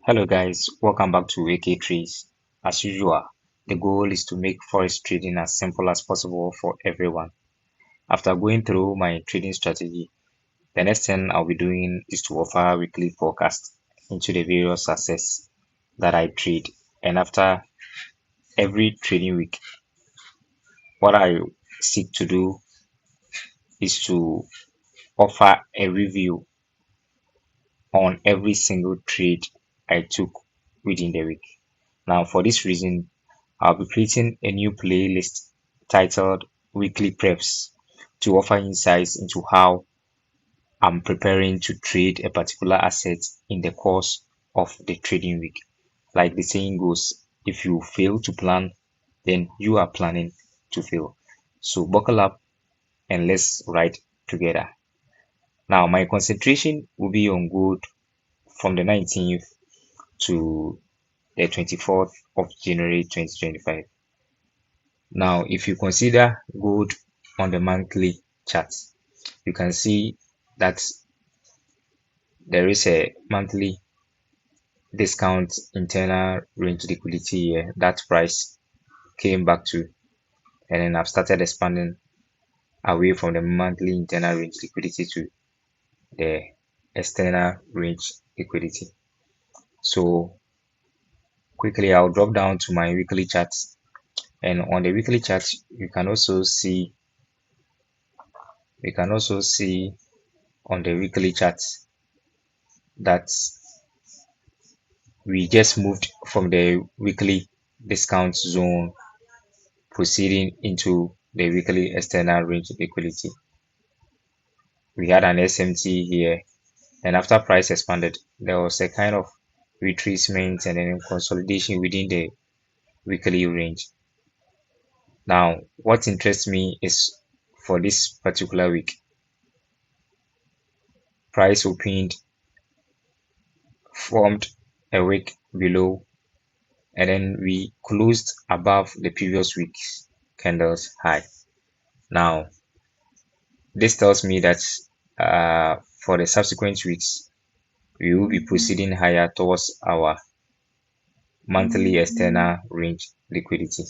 Hello guys, welcome back to AK Trees. As usual, the goal is to make forex trading as simple as possible for everyone. After going through my trading strategy, the next thing I'll be doing is to offer weekly forecast into the various assets that I trade. And after every trading week, what I seek to do is to offer a review on every single trade I took within the week. Now, for this reason, I'll be creating a new playlist titled Weekly Preps to offer insights into how I'm preparing to trade a particular asset in the course of the trading week. Like the saying goes, if you fail to plan, then you are planning to fail. So buckle up and let's ride together. Now, my concentration will be on gold from the 19th to the 24th of January 2025. Now, if you consider gold on the monthly chart, you can see that there is a monthly discount internal range liquidity here that price came back to, and then I've started expanding away from the monthly internal range liquidity to the external range liquidity. So quickly I'll drop down to my weekly charts, and on the weekly chart you can also see on the weekly chart that we just moved from the weekly discount zone proceeding into the weekly external range liquidity. We had an SMT here, and after price expanded, there was a kind of retracement and then consolidation within the weekly range. Now, what interests me is for this particular week, price opened, formed a wick below, and then we closed above the previous week's candles high. Now, this tells me that for the subsequent weeks, we will be proceeding higher towards our monthly external range liquidity.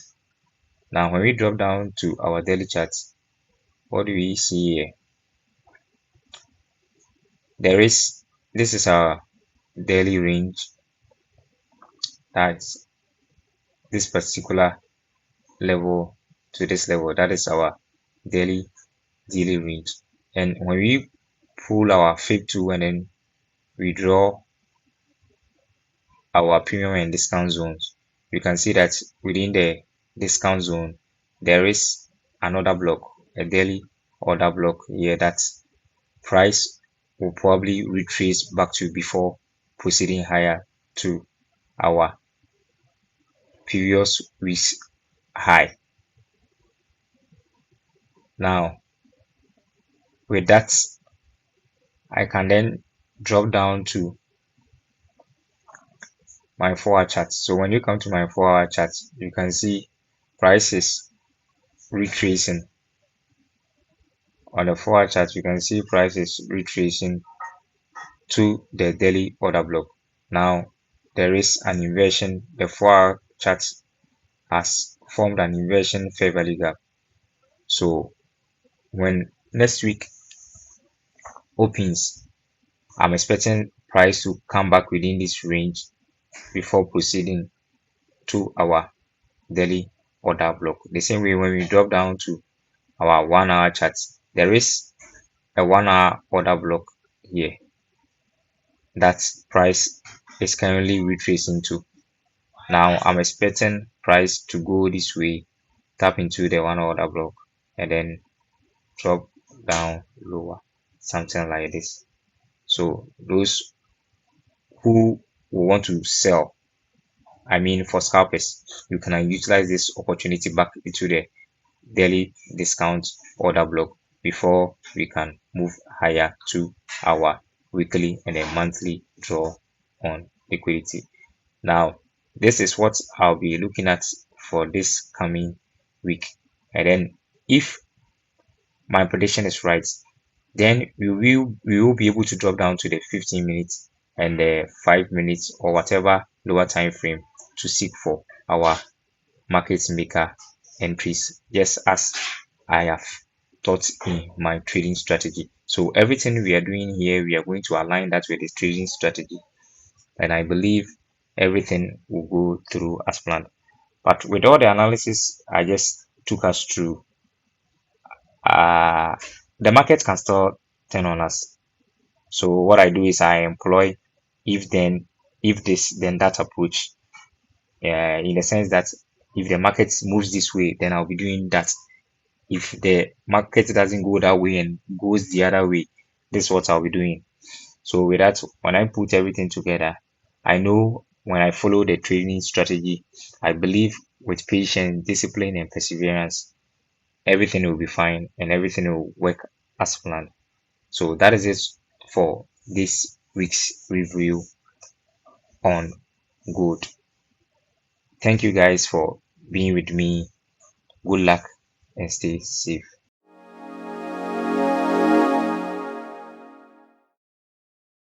Now, when we drop down to our daily chart, what do we see here? This is our daily range. That's this particular level to this level. That is our daily range. And when we pull our fib tool and then we draw our premium and discount zones, you can see that within the discount zone there is another block, a daily order block here that price will probably retrace back to before proceeding higher to our previous week's high. Now, with that, I can then drop down to my 4-hour chart. So when you come to my 4-hour chart, you can see prices retracing. On the 4-hour chart, you can see prices retracing to the daily order block. Now, there is an inversion. The 4-hour chart has formed an inversion fair value gap. So when next week opens, I'm expecting price to come back within this range before proceeding to our daily order block. The same way when we drop down to our 1-hour chart, there is a 1-hour order block here that price is currently retracing to. Now I'm expecting price to go this way, tap into the 1-hour order block, and then drop down lower, something like this. So those who want to sell, I mean for scalpers, you can utilize this opportunity back into the daily discount order block before we can move higher to our weekly and a monthly draw on liquidity. Now, this is what I'll be looking at for this coming week. And then if my prediction is right, then we will be able to drop down to the 15 minutes and the 5 minutes or whatever lower time frame to seek for our market maker entries, just as I have taught in my trading strategy. So everything we are doing here, we are going to align that with the trading strategy, and I believe everything will go through as planned. But with all the analysis I just took us through, uh, the market can still turn on us. So what I do is I employ if then, if this then that approach, in the sense that if the market moves this way, then I'll be doing that. If the market doesn't go that way and goes the other way, this is what I'll be doing. So with that, when I put everything together, I know when I follow the trading strategy, I believe with patience, discipline, and perseverance, everything will be fine and everything will work as planned. So that is it for this week's review on gold. Thank you guys for being with me. Good luck and stay safe.